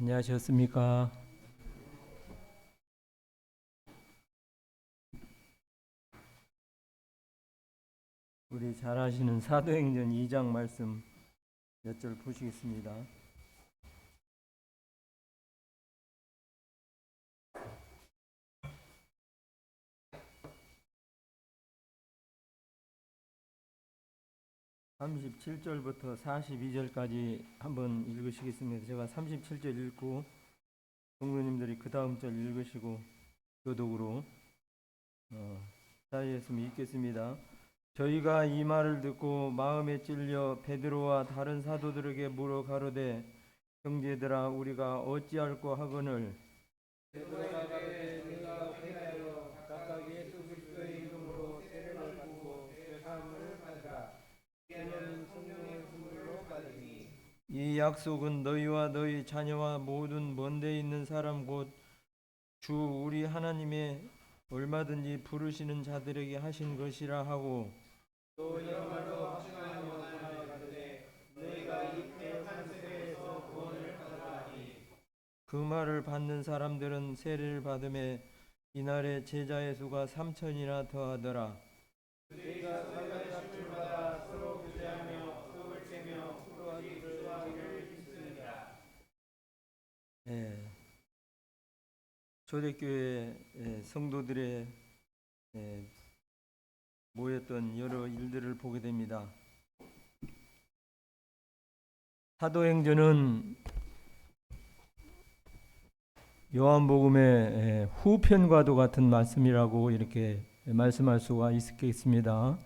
안녕하셨습니까? 우리 잘 아시는 사도행전 2장 말씀 몇 절 보시겠습니다. 37절부터 42절까지 한번 읽으시겠습니다. 제가 37절 읽고 동료님들이 그 다음 절 읽으시고 교독으로 사이에서 읽겠습니다. 저희가 이 말을 듣고 마음에 찔려 베드로와 다른 사도들에게 물어 가로되 형제들아 우리가 어찌할꼬 하거늘 베드로가 가로되 내가 회하여 각각 예수 그리스도의 이름으로 세례를 받고 죄사함을 받으라. 이는 성령의 선물로 받으니 이 약속은 너희와 너희 자녀와 모든 먼데 있는 사람 곧 주 우리 하나님의 얼마든지 부르시는 자들에게 하신 것이라 하고 또 이러말로 확증하며 나아가되 너희가 이때 산세에서 구원을 받았나니 그 말을 받는 사람들은 세례를 받음에 이날에 제자의 수가 3천이나 더하더라. 그들과 사발잡을 받아 서로 교제하며 떡을 떼며 기도하기를 힘쓰니라. 초대교회 성도들의 모였던 여러 일들을 보게 됩니다. 사도행전은 요한복음의 후편과도 같은 말씀이라고 이렇게 말씀할 수가 있겠습니다.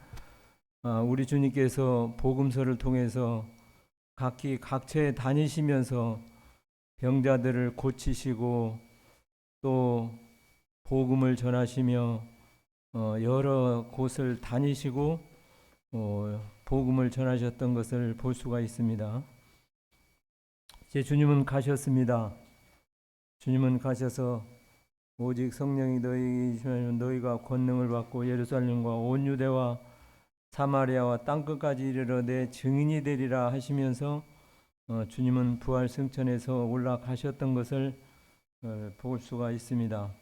우리 주님께서 복음서를 통해서 각기 각처에 다니시면서 병자들을 고치시고 또 복음을 전하시며 여러 곳을 다니시고 복음을 전하셨던 것을 볼 수가 있습니다. 이제 주님은 가셨습니다. 주님은 가셔서 오직 성령이 너희에게 있으면 너희가 권능을 받고 예루살렘과 온 유대와 사마리아와 땅끝까지 이르러 내 증인이 되리라 하시면서 주님은 부활 승천에서 올라가셨던 것을 볼 수가 있습니다.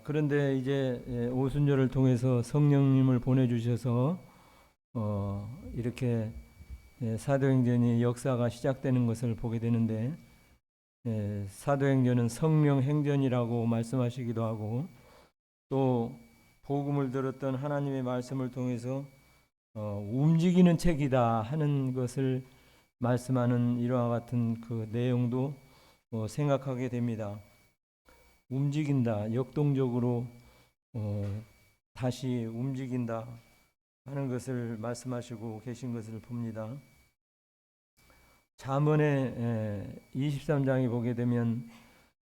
그런데 이제 오순절을 통해서 성령님을 보내주셔서 이렇게 사도행전이 역사가 시작되는 것을 보게 되는데 사도행전은 성령행전이라고 말씀하시기도 하고 또 복음을 들었던 하나님의 말씀을 통해서 움직이는 책이다 하는 것을 말씀하는 이와 같은 그 내용도 생각하게 됩니다. 움직인다, 역동적으로 다시 움직인다 하는 것을 말씀하시고 계신 것을 봅니다. 잠언의 23장에 보게 되면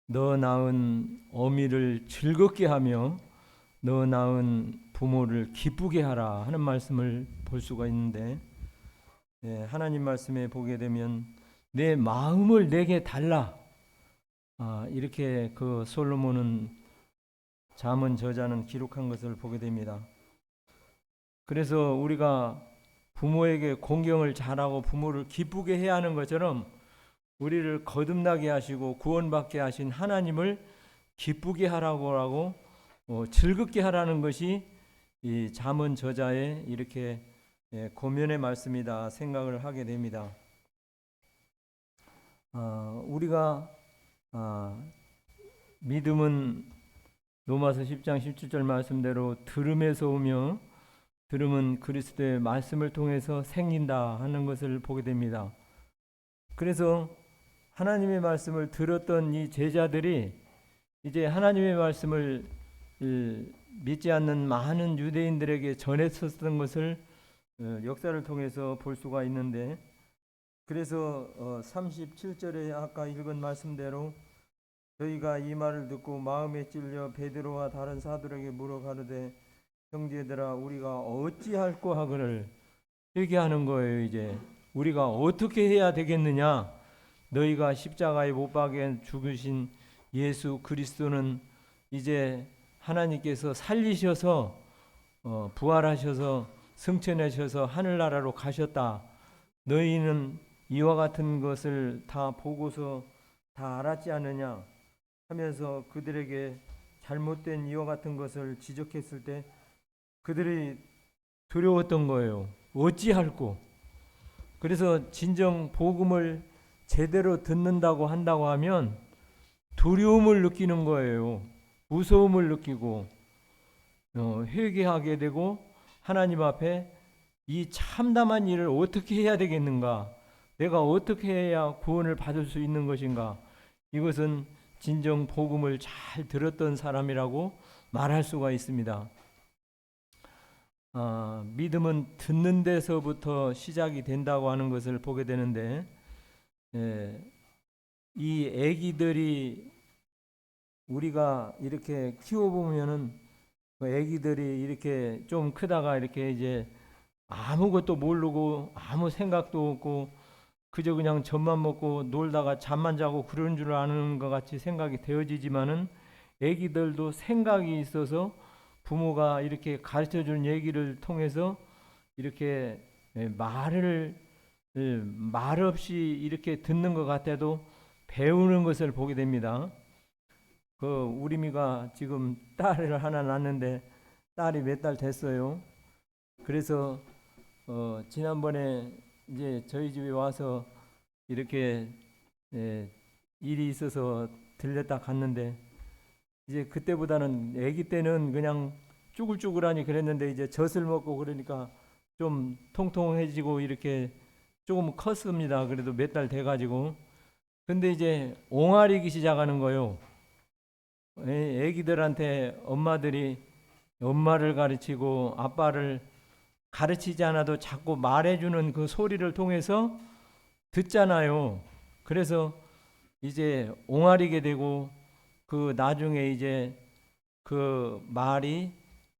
너 낳은 어미를 즐겁게 하며 너 낳은 부모를 기쁘게 하라 하는 말씀을 볼 수가 있는데 하나님 말씀에 보게 되면 내 마음을 내게 달라 이렇게 그 솔로몬은 잠언 저자는 기록한 것을 보게 됩니다. 그래서 우리가 부모에게 공경을 잘하고 부모를 기쁘게 해야 하는 것처럼 우리를 거듭나게 하시고 구원받게 하신 하나님을 기쁘게 하라고 즐겁게 하라는 것이 이 잠언 저자의 이렇게 고면의 말씀이다 생각을 하게 됩니다. 우리가 믿음은 로마서 10장 17절 말씀대로 들음에서 오며 들음은 그리스도의 말씀을 통해서 생긴다 하는 것을 보게 됩니다. 그래서 하나님의 말씀을 들었던 이 제자들이 이제 하나님의 말씀을 믿지 않는 많은 유대인들에게 전했었던 것을 역사를 통해서 볼 수가 있는데 그래서 37절에 아까 읽은 말씀대로 저희가 이 말을 듣고 마음에 찔려 베드로와 다른 사도에게 물어 가로되 형제들아 우리가 어찌할꼬 하거늘 얘기하는 거예요. 이제 우리가 어떻게 해야 되겠느냐. 너희가 십자가에 못 박여 죽으신 예수 그리스도는 이제 하나님께서 살리셔서 부활하셔서 승천하셔서 하늘나라로 가셨다. 너희는 이와 같은 것을 다 보고서 다 알았지 않느냐 하면서 그들에게 잘못된 이와 같은 것을 지적했을 때 그들이 두려웠던 거예요. 어찌할꼬. 그래서 진정 복음을 제대로 듣는다고 한다고 하면 두려움을 느끼는 거예요. 무서움을 느끼고 회개하게 되고 하나님 앞에 이 참담한 일을 어떻게 해야 되겠는가? 내가 어떻게 해야 구원을 받을 수 있는 것인가? 이것은 진정 복음을 잘 들었던 사람이라고 말할 수가 있습니다. 믿음은 듣는 데서부터 시작이 된다고 하는 것을 보게 되는데, 이 아기들이 우리가 이렇게 키워보면은 그 아기들이 이렇게 좀 크다가 이렇게 이제 아무것도 모르고 아무 생각도 없고 그저 그냥 젖만 먹고 놀다가 잠만 자고 그런 줄 아는 것 같이 생각이 되어지지만은 아기들도 생각이 있어서 부모가 이렇게 가르쳐 준 얘기를 통해서 이렇게 말 없이 이렇게 듣는 것 같아도 배우는 것을 보게 됩니다. 우리 미가 지금 딸을 하나 낳았는데 딸이 몇 달 됐어요. 그래서 지난번에 이제 저희 집에 와서 이렇게 일이 있어서 들렸다 갔는데 이제 그때보다는 아기 때는 그냥 쭈글쭈글하니 그랬는데 이제 젖을 먹고 그러니까 좀 통통해지고 이렇게 조금 컸습니다. 그래도 몇 달 돼가지고 근데 이제 옹알이기 시작하는 거요. 아기들한테 엄마들이 엄마를 가르치고 아빠를 가르치지 않아도 자꾸 말해주는 그 소리를 통해서 듣잖아요. 그래서 이제 옹알이게 되고 그 나중에 이제 그 말이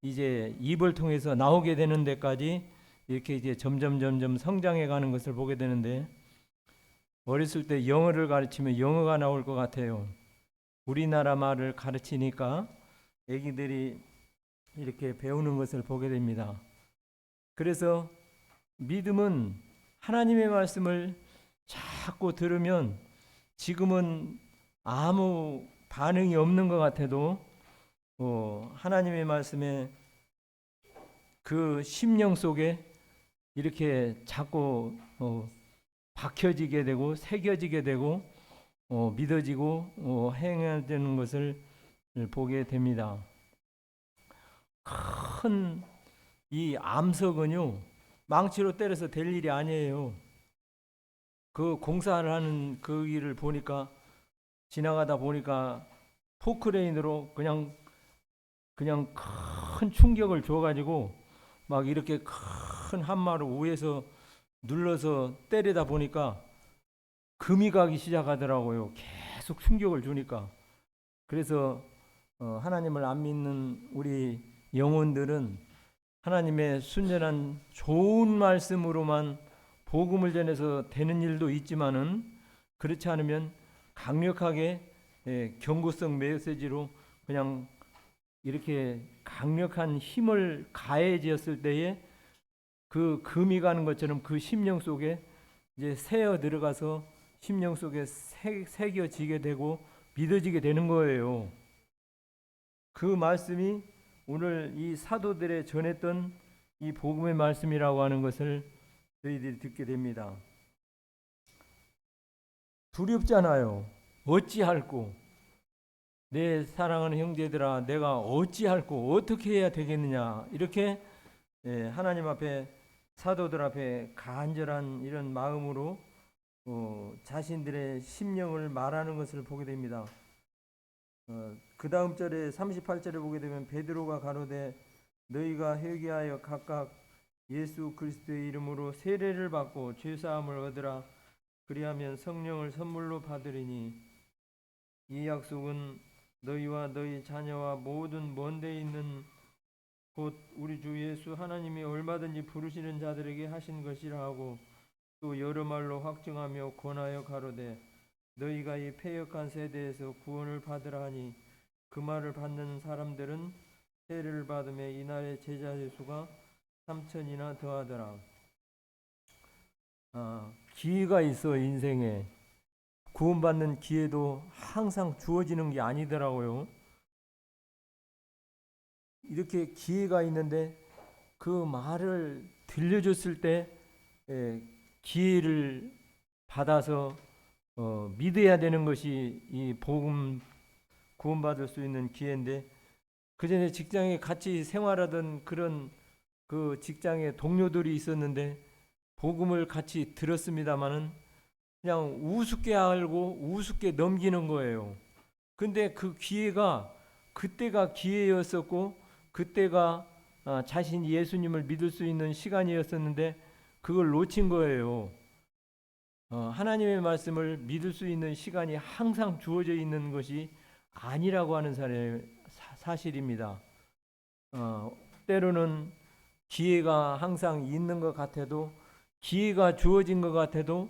이제 입을 통해서 나오게 되는 데까지 이렇게 이제 점점 성장해 가는 것을 보게 되는데 어렸을 때 영어를 가르치면 영어가 나올 것 같아요. 우리나라 말을 가르치니까 아기들이 이렇게 배우는 것을 보게 됩니다. 그래서 믿음은 하나님의 말씀을 자꾸 들으면 지금은 아무 반응이 없는 것 같아도 하나님의 말씀에 그 심령 속에 이렇게 자꾸 박혀지게 되고 새겨지게 되고 믿어지고 행해야 되는 것을 보게 됩니다. 큰 이 암석은요 망치로 때려서 될 일이 아니에요. 그 공사를 하는 그 일을 보니까 지나가다 보니까 포크레인으로 그냥 큰 충격을 줘가지고 막 이렇게 큰 한마를 위에서 눌러서 때리다 보니까 금이 가기 시작하더라고요. 계속 충격을 주니까. 그래서 하나님을 안 믿는 우리 영혼들은 하나님의 순전한 좋은 말씀으로만 복음을 전해서 되는 일도 있지만은 그렇지 않으면 강력하게 경고성 메시지로 그냥 이렇게 강력한 힘을 가해지었을 때에 그 금이 가는 것처럼 그 심령 속에 이제 새어 들어가서 심령 속에 새겨지게 되고 믿어지게 되는 거예요. 그 말씀이 오늘 이 사도들의 전했던 이 복음의 말씀이라고 하는 것을 저희들이 듣게 됩니다. 두렵잖아요. 어찌할꼬 내 사랑하는 형제들아 내가 어찌할꼬 어떻게 해야 되겠느냐 이렇게 하나님 앞에 사도들 앞에 간절한 이런 마음으로 자신들의 심령을 말하는 것을 보게 됩니다. 그 다음 절에 38절에 보게 되면 베드로가 가로되 너희가 회개하여 각각 예수 그리스도의 이름으로 세례를 받고 죄사함을 얻으라 그리하면 성령을 선물로 받으리니 이 약속은 너희와 너희 자녀와 모든 먼 데 있는 곧 우리 주 예수 하나님이 얼마든지 부르시는 자들에게 하신 것이라 하고 또 여러 말로 확증하며 권하여 가로되 너희가 이 패역한 세대에서 구원을 받으라 하니 그 말을 받는 사람들은 세례를 받음에 이날의 제자의 수가 3,000이나 더하더라. 기회가 있어. 인생에 구원받는 기회도 항상 주어지는 게 아니더라고요. 이렇게 기회가 있는데 그 말을 들려줬을 때 기회를 받아서 믿어야 되는 것이 이 복음 구원받을 수 있는 기회인데, 그전에 직장에 같이 생활하던 그런 그 직장의 동료들이 있었는데 복음을 같이 들었습니다마는 그냥 우습게 알고 우습게 넘기는 거예요. 근데 그 기회가 그때가 기회였었고 그때가 자신이 예수님을 믿을 수 있는 시간이었었는데 그걸 놓친 거예요. 하나님의 말씀을 믿을 수 있는 시간이 항상 주어져 있는 것이 아니라고 하는 사실입니다. 때로는 기회가 항상 있는 것 같아도, 기회가 주어진 것 같아도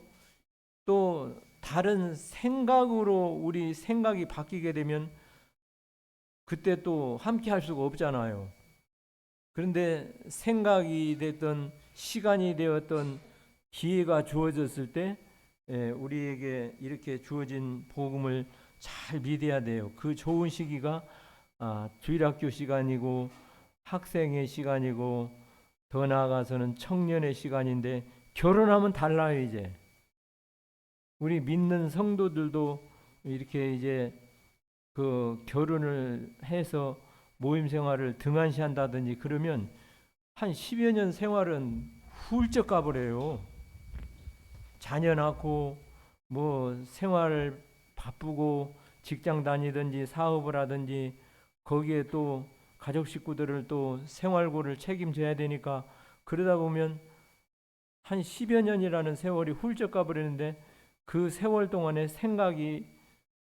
또 다른 생각으로 우리 생각이 바뀌게 되면 그때 또 함께 할 수가 없잖아요. 그런데 생각이 됐던, 시간이 되었던, 기회가 주어졌을 때 우리에게 이렇게 주어진 복음을 잘 믿어야 돼요. 그 좋은 시기가 주일학교 시간이고 학생의 시간이고 더 나아가서는 청년의 시간인데, 결혼하면 달라요. 이제 우리 믿는 성도들도 이렇게 이제 그 결혼을 해서 모임 생활을 등한시한다든지 그러면 한 10여 년 생활은 훌쩍 가버려요. 자녀 낳고 뭐 생활 바쁘고 직장 다니든지 사업을 하든지 거기에 또 가족 식구들을 또 생활고를 책임져야 되니까, 그러다 보면 한 10여 년이라는 세월이 훌쩍 가버리는데 그 세월 동안에 생각이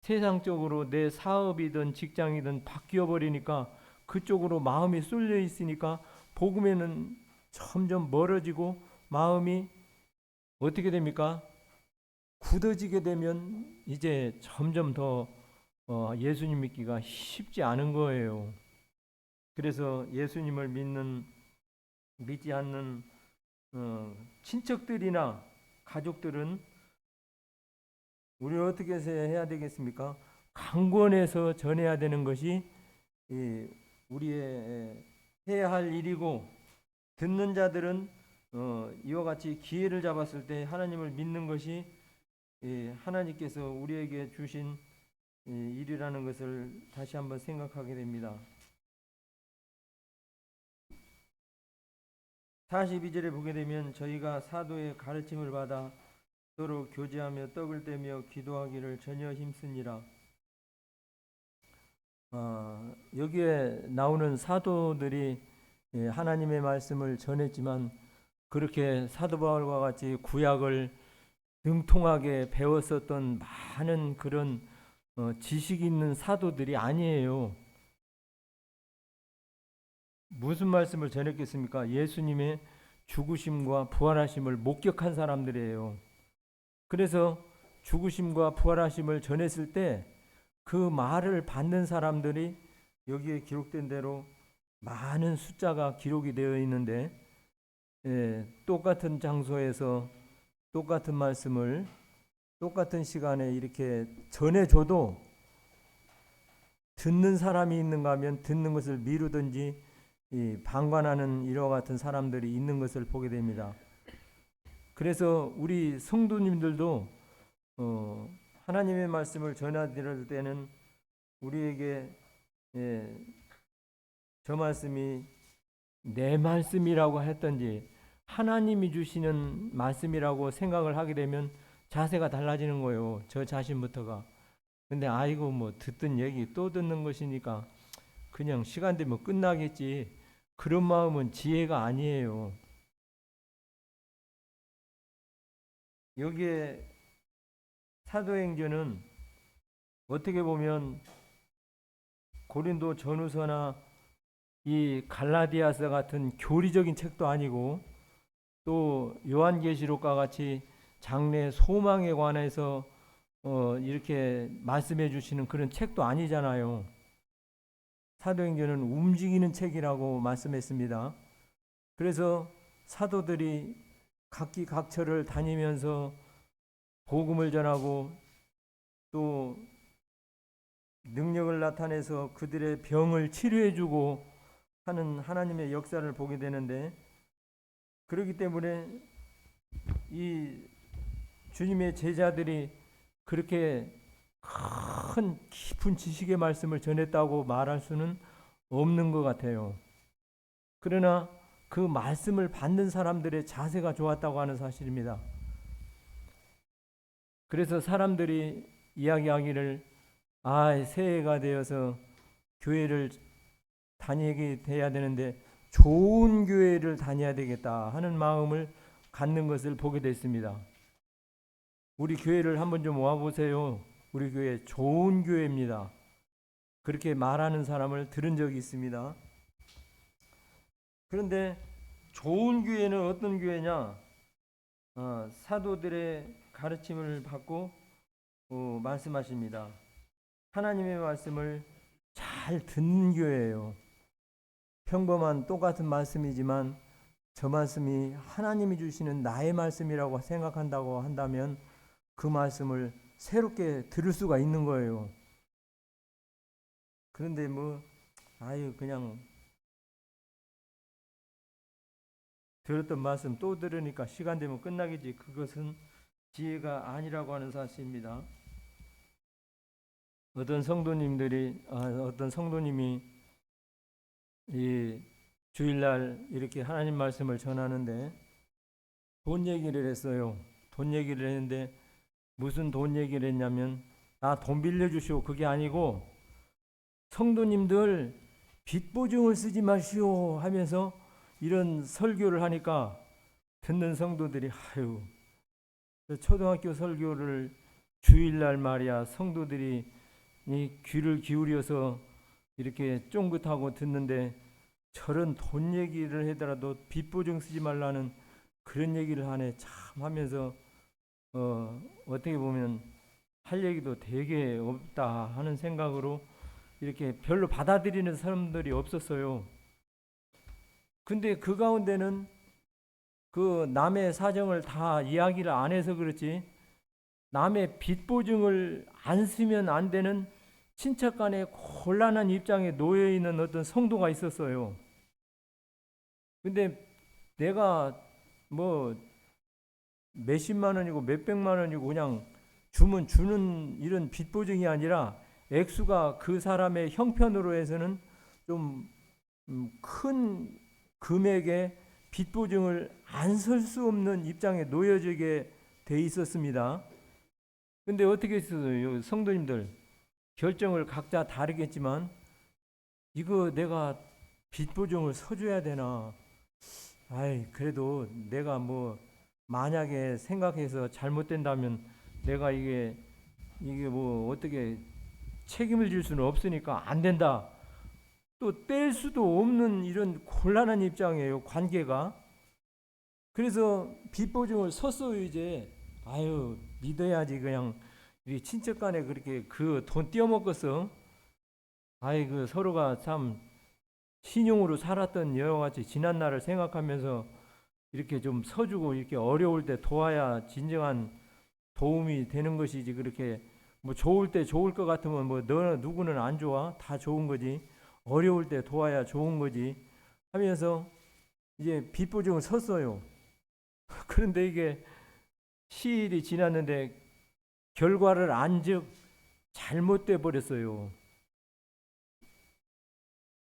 세상적으로 내 사업이든 직장이든 바뀌어 버리니까 그쪽으로 마음이 쏠려 있으니까 복음에는 점점 멀어지고 마음이 어떻게 됩니까? 굳어지게 되면 이제 점점 더 예수님 믿기가 쉽지 않은 거예요. 그래서 예수님을 믿지 않는 친척들이나 가족들은 우리 어떻게 해야 되겠습니까? 강권해서 전해야 되는 것이 우리의 해야 할 일이고, 듣는 자들은 이와 같이 기회를 잡았을 때 하나님을 믿는 것이 하나님께서 우리에게 주신 일이라는 것을 다시 한번 생각하게 됩니다. 42절에 보게 되면 저희가 사도의 가르침을 받아 서로 교제하며 떡을 떼며 기도하기를 전혀 힘쓰니라. 여기에 나오는 사도들이 하나님의 말씀을 전했지만 그렇게 사도 바울과 같이 구약을 능통하게 배웠었던 많은 그런 지식이 있는 사도들이 아니에요. 무슨 말씀을 전했겠습니까? 예수님의 죽으심과 부활하심을 목격한 사람들이에요. 그래서 죽으심과 부활하심을 전했을 때 그 말을 받는 사람들이 여기에 기록된 대로 많은 숫자가 기록이 되어 있는데, 똑같은 장소에서 똑같은 말씀을 똑같은 시간에 이렇게 전해줘도 듣는 사람이 있는가 하면 듣는 것을 미루든지 방관하는 이와 같은 사람들이 있는 것을 보게 됩니다. 그래서 우리 성도님들도 하나님의 말씀을 전해드릴 때는 우리에게 저 말씀이 내 말씀이라고 했던지 하나님이 주시는 말씀이라고 생각을 하게 되면 자세가 달라지는 거예요. 저 자신부터가. 근데 아이고 뭐 듣던 얘기 또 듣는 것이니까 그냥 시간 되면 끝나겠지, 그런 마음은 지혜가 아니에요. 여기에 사도행전은 어떻게 보면 고린도 전후서나 이 갈라디아서 같은 교리적인 책도 아니고 또 요한계시록과 같이 장래 소망에 관해서 이렇게 말씀해 주시는 그런 책도 아니잖아요. 사도행전은 움직이는 책이라고 말씀했습니다. 그래서 사도들이 각기각처를 다니면서 복음을 전하고 또 능력을 나타내서 그들의 병을 치료해주고 하는 하나님의 역사를 보게 되는데, 그렇기 때문에 이 주님의 제자들이 그렇게 큰 깊은 지식의 말씀을 전했다고 말할 수는 없는 것 같아요. 그러나 그 말씀을 받는 사람들의 자세가 좋았다고 하는 사실입니다. 그래서 사람들이 이야기하기를 새해가 되어서 교회를 다니게 돼야 되는데 좋은 교회를 다녀야 되겠다 하는 마음을 갖는 것을 보게 됐습니다. 우리 교회를 한번 좀 와보세요. 우리 교회 좋은 교회입니다. 그렇게 말하는 사람을 들은 적이 있습니다. 그런데 좋은 교회는 어떤 교회냐? 사도들의 가르침을 받고 말씀하십니다. 하나님의 말씀을 잘 듣는 교회예요. 평범한 똑같은 말씀이지만 저 말씀이 하나님이 주시는 나의 말씀이라고 생각한다고 한다면 그 말씀을 새롭게 들을 수가 있는 거예요. 그런데 그냥 들었던 말씀 또 들으니까 시간 되면 끝나겠지. 그것은 지혜가 아니라고 하는 사실입니다. 어떤 성도님이 이 주일날 이렇게 하나님 말씀을 전하는데 돈 얘기를 했어요. 돈 얘기를 했는데 무슨 돈 얘기를 했냐면 돈 빌려주시오 그게 아니고 성도님들 빚 보증을 쓰지 마시오 하면서 이런 설교를 하니까 듣는 성도들이 초등학교 설교를 주일날 말이야 성도들이 이 귀를 기울여서 이렇게 쫑긋하고 듣는데 저런 돈 얘기를 하더라도 빚 보증 쓰지 말라는 그런 얘기를 하네 참 하면서 어떻게 보면 할 얘기도 되게 없다 하는 생각으로 이렇게 별로 받아들이는 사람들이 없었어요. 근데 그 가운데는 그 남의 사정을 다 이야기를 안 해서 그렇지 남의 빚 보증을 안 쓰면 안 되는 친척 간의 곤란한 입장에 놓여 있는 어떤 성도가 있었어요. 근데 내가 몇십만 원이고 몇백만 원이고 그냥 주면 주는 이런 빚 보증이 아니라 액수가 그 사람의 형편으로 해서는 좀 큰 금액의 빚 보증을 안 설 수 없는 입장에 놓여지게 돼 있었습니다. 근데 어떻게 했어요? 성도님들 결정을 각자 다르겠지만 이거 내가 빚 보증을 서줘야 되나? 그래도 내가 만약에 생각해서 잘못된다면 내가 이게 어떻게 책임을 질 수는 없으니까 안 된다. 또 뗄 수도 없는 이런 곤란한 입장이에요. 관계가. 그래서 빚 보증을 섰어요. 이제 믿어야지 그냥 우리 친척 간에 그렇게 그 돈 떼어먹었어. 서로가 참 신용으로 살았던 여러 가지 지난 날을 생각하면서 이렇게 좀 서주고 이렇게 어려울 때 도와야 진정한 도움이 되는 것이지. 그렇게 좋을 때 좋을 것 같으면 누구는 안 좋아 다 좋은 거지. 어려울 때 도와야 좋은 거지 하면서 이제 빚 보증을 섰어요. 그런데 이게 시일이 지났는데 결과를 안즉 잘못돼 버렸어요.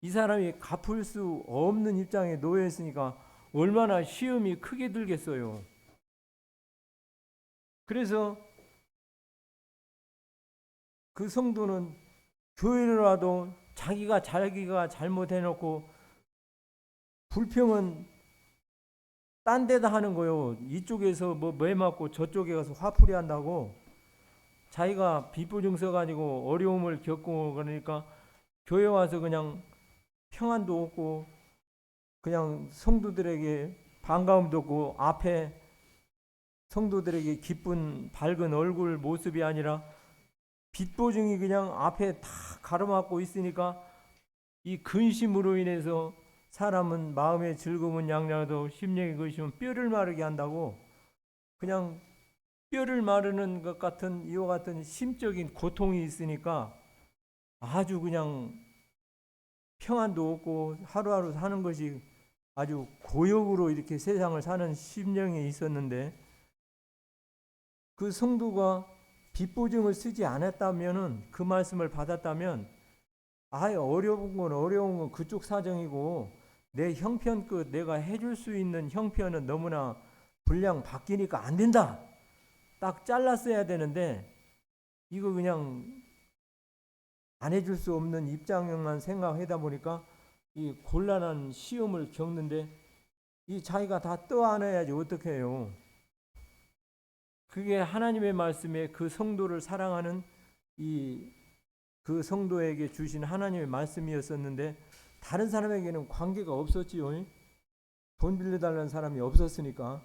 이 사람이 갚을 수 없는 입장에 놓여 있으니까 얼마나 시험이 크게 들겠어요. 그래서 그 성도는 교회를 와도 자기가 잘못해놓고 불평은 딴 데다 하는 거예요. 이쪽에서 매 맞고 저쪽에 가서 화풀이 한다고. 자기가 빚 보증 써가지고 어려움을 겪고 그러니까 교회 와서 그냥 평안도 없고 그냥 성도들에게 반가움도 없고 앞에 성도들에게 기쁜 밝은 얼굴 모습이 아니라 빚 보증이 그냥 앞에 다 가로막고 있으니까 이 근심으로 인해서 사람은 마음의 즐거움은 양양도 심령이 그리시면 뼈를 마르게 한다고. 그냥 뼈를 마르는 것 같은 이와 같은 심적인 고통이 있으니까 아주 그냥 평안도 없고 하루하루 사는 것이 아주 고역으로 이렇게 세상을 사는 심령이 있었는데, 그 성도가 빚보증을 쓰지 않았다면은, 그 말씀을 받았다면, 어려운 건 그쪽 사정이고 내 형편껏 내가 해줄 수 있는 형편은 너무나 분량 바뀌니까 안 된다, 딱 잘랐어야 되는데, 이거 그냥 안 해줄 수 없는 입장만 생각하다 보니까 이 곤란한 시험을 겪는데, 이 자기가 다 떠안아야지 어떻게 해요. 그게 하나님의 말씀에 그 성도를 사랑하는 그 성도에게 주신 하나님의 말씀이었었는데, 다른 사람에게는 관계가 없었지요. 돈 빌려달라는 사람이 없었으니까.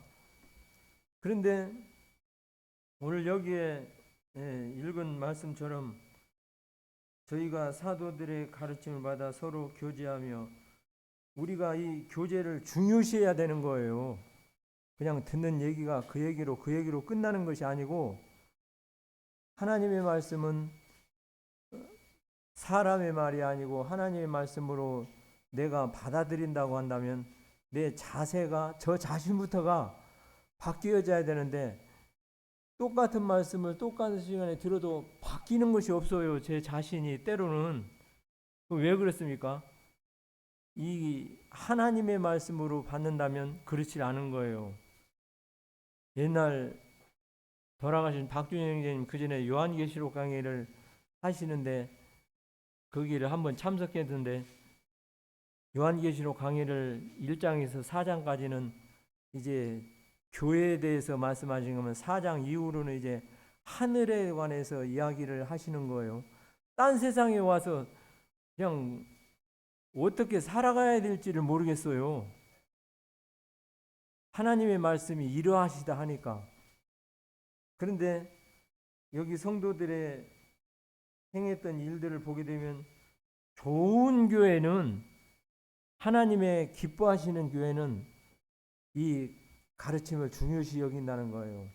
그런데 오늘 여기에 읽은 말씀처럼 저희가 사도들의 가르침을 받아 서로 교제하며, 우리가 이 교제를 중요시해야 되는 거예요. 그냥 듣는 얘기가 그 얘기로 끝나는 것이 아니고, 하나님의 말씀은 사람의 말이 아니고 하나님의 말씀으로 내가 받아들인다고 한다면 내 자세가, 저 자신부터가 바뀌어져야 되는데, 똑같은 말씀을 똑같은 시간에 들어도 바뀌는 것이 없어요. 제 자신이 때로는. 왜 그렇습니까? 이 하나님의 말씀으로 받는다면 그렇지 않은 거예요. 옛날 돌아가신 박준영 형제님 그 전에 요한계시록 강의를 하시는데 거기를 한번 참석했는데, 요한계시록 강의를 1장에서 4장까지는 이제 교회에 대해서 말씀하신 거면, 4장 이후로는 이제 하늘에 관해서 이야기를 하시는 거예요. 딴 세상에 와서 그냥 어떻게 살아가야 될지를 모르겠어요. 하나님의 말씀이 이러하시다 하니까. 그런데 여기 성도들의 행했던 일들을 보게 되면, 좋은 교회는, 하나님의 기뻐하시는 교회는 이 가르침을 중요시 여긴다는 거예요.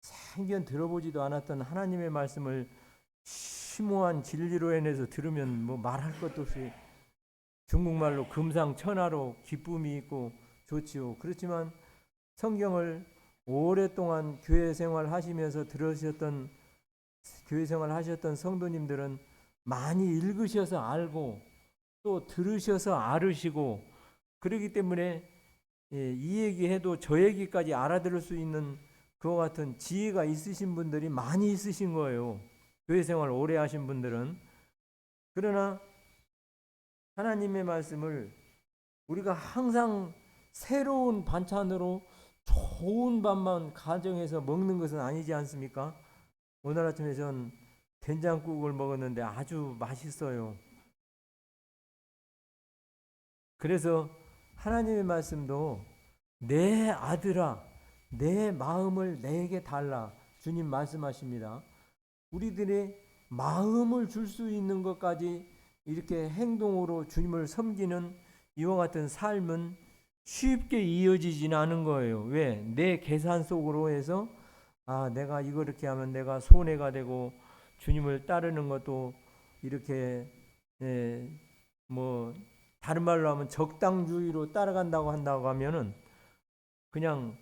생전 들어보지도 않았던 하나님의 말씀을 심오한 진리로 인해서 들으면 뭐 말할 것도 없이 중국말로 금상첨화로 기쁨이 있고 좋지요. 그렇지만 성경을 오랫동안 교회 생활 하시면서 들으셨던, 교회 생활 하셨던 성도님들은 많이 읽으셔서 알고 또 들으셔서 알으시고, 그렇기 때문에 이 얘기해도 저 얘기까지 알아들을 수 있는 그와 같은 지혜가 있으신 분들이 많이 있으신 거예요. 교회 생활 오래 하신 분들은. 그러나 하나님의 말씀을 우리가 항상 새로운 반찬으로 좋은 밥만 가정에서 먹는 것은 아니지 않습니까? 오늘 아침에 전 된장국을 먹었는데 아주 맛있어요. 그래서 하나님의 말씀도 내 아들아 내 마음을 내게 달라, 주님 말씀하십니다. 우리들의 마음을 줄 수 있는 것까지 이렇게 행동으로 주님을 섬기는 이와 같은 삶은 쉽게 이어지진 않은 거예요. 왜? 내 계산 속으로 해서 내가 이거 이렇게 하면 내가 손해가 되고, 주님을 따르는 것도 이렇게 뭐 다른 말로 하면 적당주의로 따라간다고 한다고 하면은, 그냥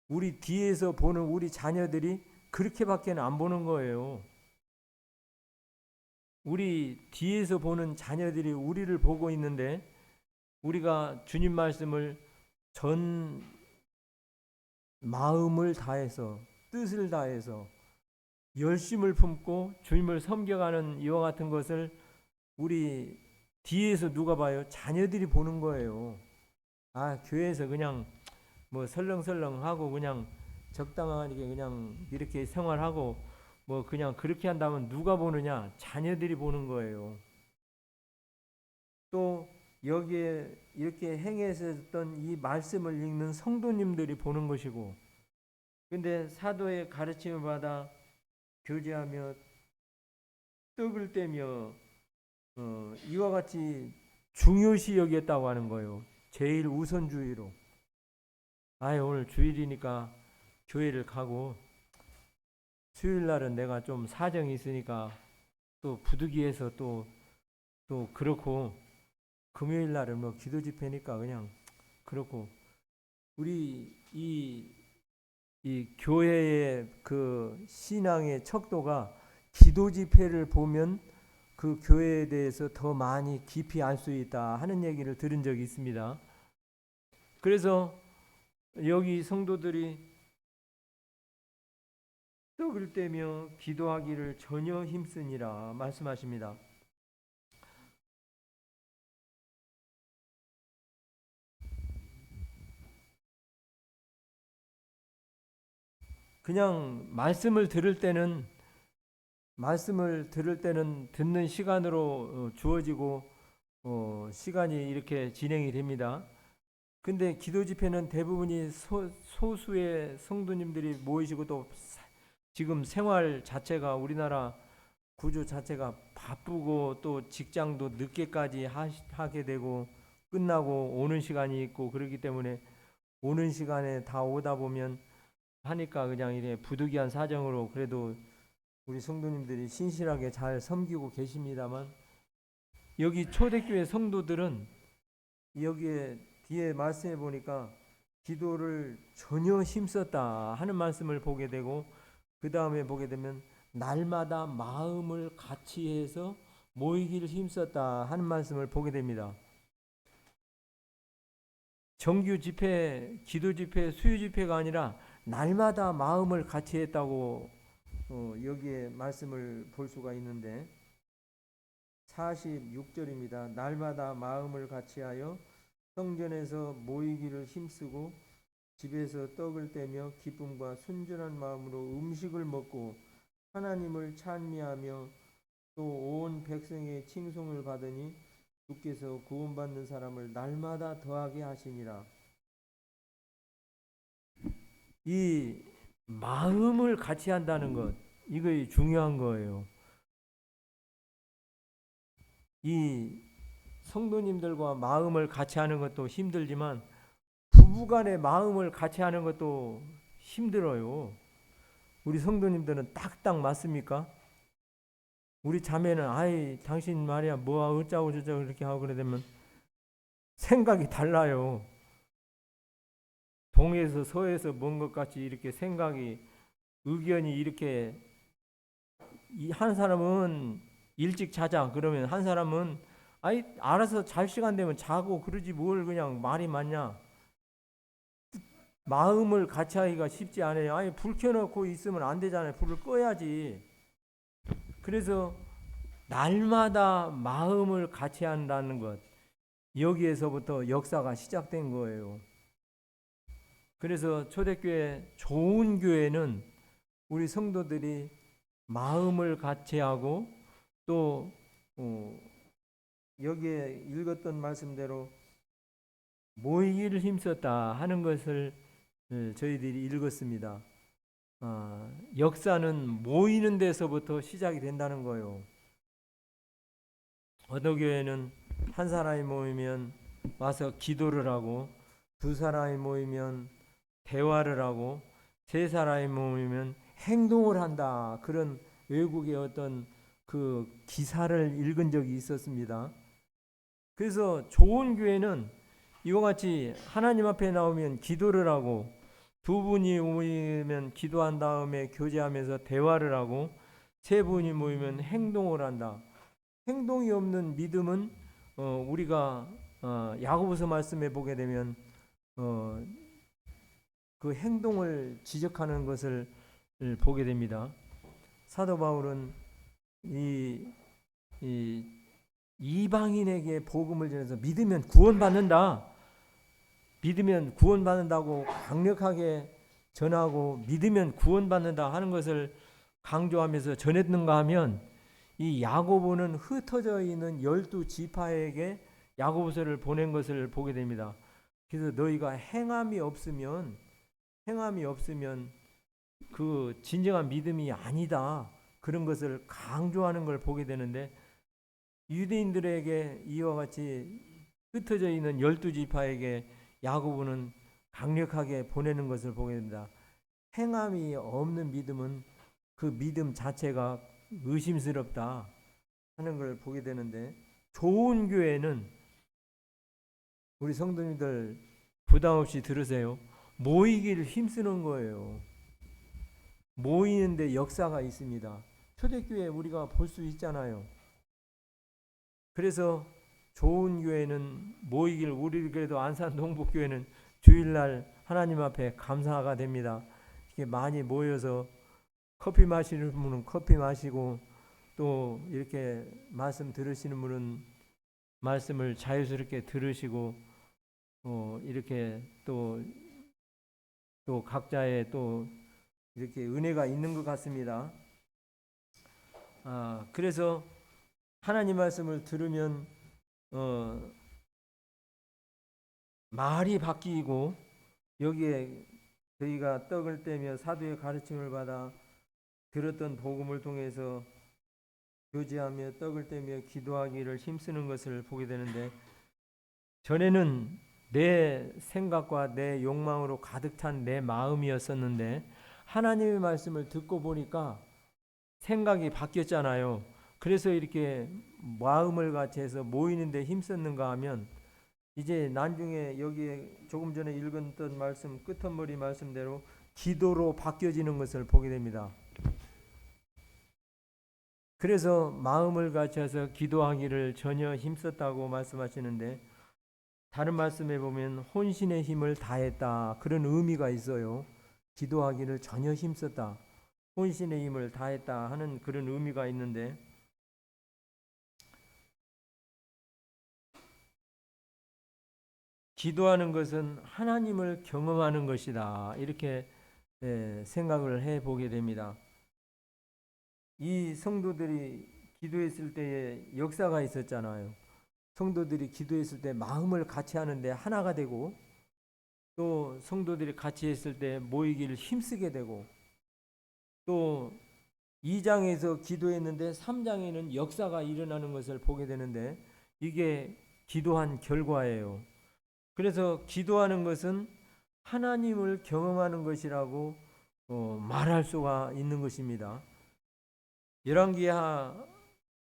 우리 뒤에서 보는 우리 자녀들이 그렇게밖에 안 보는 거예요. 우리 뒤에서 보는 자녀들이 우리를 보고 있는데, 우리가 주님 말씀을 전 마음을 다해서, 뜻을 다해서 열심을 품고 주님을 섬겨가는 이와 같은 것을 우리 뒤에서 누가 봐요? 자녀들이 보는 거예요. 교회에서 그냥 뭐 설렁설렁하고 그냥 적당하게 그냥 이렇게 생활하고 뭐 그냥 그렇게 한다면 누가 보느냐? 자녀들이 보는 거예요. 또 여기에 이렇게 행했었던 이 말씀을 읽는 성도님들이 보는 것이고, 근데 사도의 가르침을 받아 교제하며 떡을 떼며 이와 같이 중요시 여겼다고 하는 거예요. 제일 우선주의로. 오늘 주일이니까 교회를 가고, 수요일 날은 내가 좀 사정이 있으니까 또 부득이해서 또 그렇고, 금요일 날은 뭐 기도 집회니까 그냥 그렇고, 우리 이 교회의 그 신앙의 척도가 기도 집회를 보면 그 교회에 대해서 더 많이 깊이 알 수 있다 하는 얘기를 들은 적이 있습니다. 그래서 여기 성도들이 떡을 떼며 기도하기를 전혀 힘쓰니라 말씀하십니다. 그냥 말씀을 들을 때는 듣는 시간으로 주어지고 시간이 이렇게 진행이 됩니다. 근데 기도 집회는 대부분이 소수의 성도님들이 모이시고, 또 지금 생활 자체가, 우리나라 구조 자체가 바쁘고, 또 직장도 늦게까지 하게 되고 끝나고 오는 시간이 있고, 그렇기 때문에 오는 시간에 다 오다 보면 하니까 그냥 이래 부득이한 사정으로 그래도 우리 성도님들이 신실하게 잘 섬기고 계십니다만, 여기 초대교회 성도들은 여기에 뒤에 말씀해 보니까 기도를 전혀 힘썼다 하는 말씀을 보게 되고, 그 다음에 보게 되면 날마다 마음을 같이 해서 모이기를 힘썼다 하는 말씀을 보게 됩니다. 정규 집회, 기도 집회, 수요 집회가 아니라 날마다 마음을 같이 했다고 여기에 말씀을 볼 수가 있는데, 46절입니다. 날마다 마음을 같이하여 성전에서 모이기를 힘쓰고 집에서 떡을 떼며 기쁨과 순전한 마음으로 음식을 먹고 하나님을 찬미하며 또 온 백성의 칭송을 받으니 주께서 구원받는 사람을 날마다 더하게 하시니라. 이 마음을 같이 한다는 것, 이거 중요한 거예요. 이 성도님들과 마음을 같이 하는 것도 힘들지만 부부간의 마음을 같이 하는 것도 힘들어요. 우리 성도님들은 딱딱 맞습니까? 우리 자매는 당신 말이야 뭐 어쩌고 저쩌고 이렇게 하고 그래 되면 생각이 달라요. 동에서 서에서 먼 것 같이 이렇게 생각이, 의견이 이렇게, 한 사람은 일찍 자자 그러면 한 사람은 알아서 잘 시간 되면 자고 그러지 뭘 그냥 말이 많냐. 마음을 같이 하기가 쉽지 않아요. 불 켜놓고 있으면 안 되잖아요. 불을 꺼야지. 그래서 날마다 마음을 같이 한다는 것, 여기에서부터 역사가 시작된 거예요. 그래서 초대교회, 좋은 교회는 우리 성도들이 마음을 같이 하고, 또 여기에 읽었던 말씀대로 모이기를 힘썼다 하는 것을 저희들이 읽었습니다. 역사는 모이는 데서부터 시작이 된다는 거예요. 어느 교회는 한 사람이 모이면 와서 기도를 하고, 두 사람이 모이면 대화를 하고, 세 사람이 모이면 행동을 한다. 그런 외국의 어떤 그 기사를 읽은 적이 있었습니다. 그래서 좋은 교회는 이와 같이 하나님 앞에 나오면 기도를 하고, 두 분이 모이면 기도한 다음에 교제하면서 대화를 하고, 세 분이 모이면 행동을 한다. 행동이 없는 믿음은 우리가 야고보서 말씀에 보게 되면 그 행동을 지적하는 것을 보게 됩니다. 사도 바울은 이 이방인에게 복음을 전해서 믿으면 구원받는다, 믿으면 구원받는다고 강력하게 전하고, 믿으면 구원받는다 하는 것을 강조하면서 전했는가 하면, 이 야고보는 흩어져 있는 12지파에게 야고보서를 보낸 것을 보게 됩니다. 그래서 너희가 행함이 없으면 그 진정한 믿음이 아니다, 그런 것을 강조하는 걸 보게 되는데, 유대인들에게 이와 같이 흩어져 있는 12지파에게 야고보는 강력하게 보내는 것을 보게 됩니다. 행함이 없는 믿음은 그 믿음 자체가 의심스럽다 하는 걸 보게 되는데, 좋은 교회는, 우리 성도님들 부담 없이 들으세요, 모이기를 힘쓰는 거예요. 모이는데 역사가 있습니다. 초대교회 우리가 볼 수 있잖아요. 그래서 좋은 교회는 모이길, 우리 그래도 안산 동북교회는 주일날 하나님 앞에 감사가 됩니다. 이렇게 많이 모여서 커피 마시는 분은 커피 마시고, 또 이렇게 말씀 들으시는 분은 말씀을 자유스럽게 들으시고, 이렇게 또 각자의 또 이렇게 은혜가 있는 것 같습니다. 그래서 하나님 말씀을 들으면 말이 바뀌고, 여기에 저희가 떡을 떼며 사도의 가르침을 받아 들었던 복음을 통해서 교제하며 떡을 떼며 기도하기를 힘쓰는 것을 보게 되는데, 전에는 내 생각과 내 욕망으로 가득 찬 내 마음이었었는데 하나님의 말씀을 듣고 보니까 생각이 바뀌었잖아요. 그래서 이렇게 마음을 같이 해서 모이는데 힘썼는가 하면, 이제 나중에 여기에 조금 전에 읽었던 말씀 끝머리 말씀대로 기도로 바뀌어지는 것을 보게 됩니다. 그래서 마음을 같이 해서 기도하기를 전혀 힘썼다고 말씀하시는데, 다른 말씀에 보면 혼신의 힘을 다했다, 그런 의미가 있어요. 기도하기를 전혀 힘썼다, 혼신의 힘을 다했다 하는 그런 의미가 있는데, 기도하는 것은 하나님을 경험하는 것이다, 이렇게 생각을 해보게 됩니다. 이 성도들이 기도했을 때에 역사가 있었잖아요. 성도들이 기도했을 때 마음을 같이 하는데 하나가 되고, 또 성도들이 같이 했을 때 모이기를 힘쓰게 되고, 또 2장에서 기도했는데 3장에는 역사가 일어나는 것을 보게 되는데, 이게 기도한 결과예요. 그래서 기도하는 것은 하나님을 경험하는 것이라고 말할 수가 있는 것입니다. 열왕기하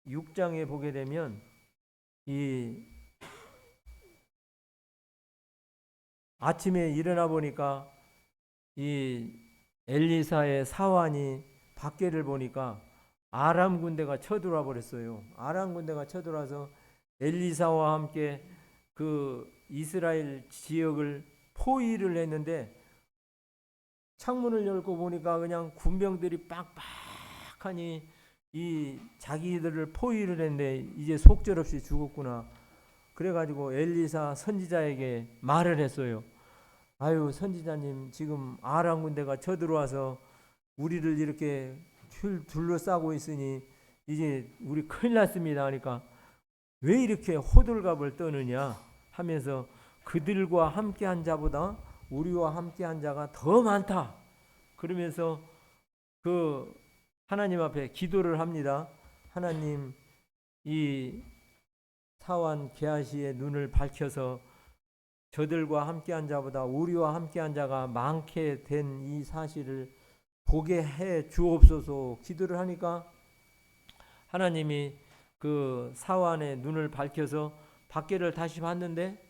6장에 보게 되면 이 아침에 일어나 보니까 이 엘리사의 사환이 밖에를 보니까 아람 군대가 쳐들어와 버렸어요. 아람 군대가 쳐들어와서 엘리사와 함께 그 이스라엘 지역을 포위를 했는데, 창문을 열고 보니까 그냥 군병들이 빡빡하니 이 자기들을 포위를 했는데 이제 속절없이 죽었구나. 그래가지고 엘리사 선지자에게 말을 했어요. 아유, 선지자님, 지금 아람 군대가 쳐들어와서 우리를 이렇게 둘러싸고 있으니 이제 우리 큰일 났습니다 하니까, 왜 이렇게 호들갑을 떠느냐 하면서, 그들과 함께한 자보다 우리와 함께한 자가 더 많다 그러면서 그 하나님 앞에 기도를 합니다. 하나님, 이 사환 게하시의 눈을 밝혀서 저들과 함께한 자보다 우리와 함께한 자가 많게 된 이 사실을 보게 해 주옵소서 기도를 하니까, 하나님이 그 사환의 눈을 밝혀서 밖에를 다시 봤는데,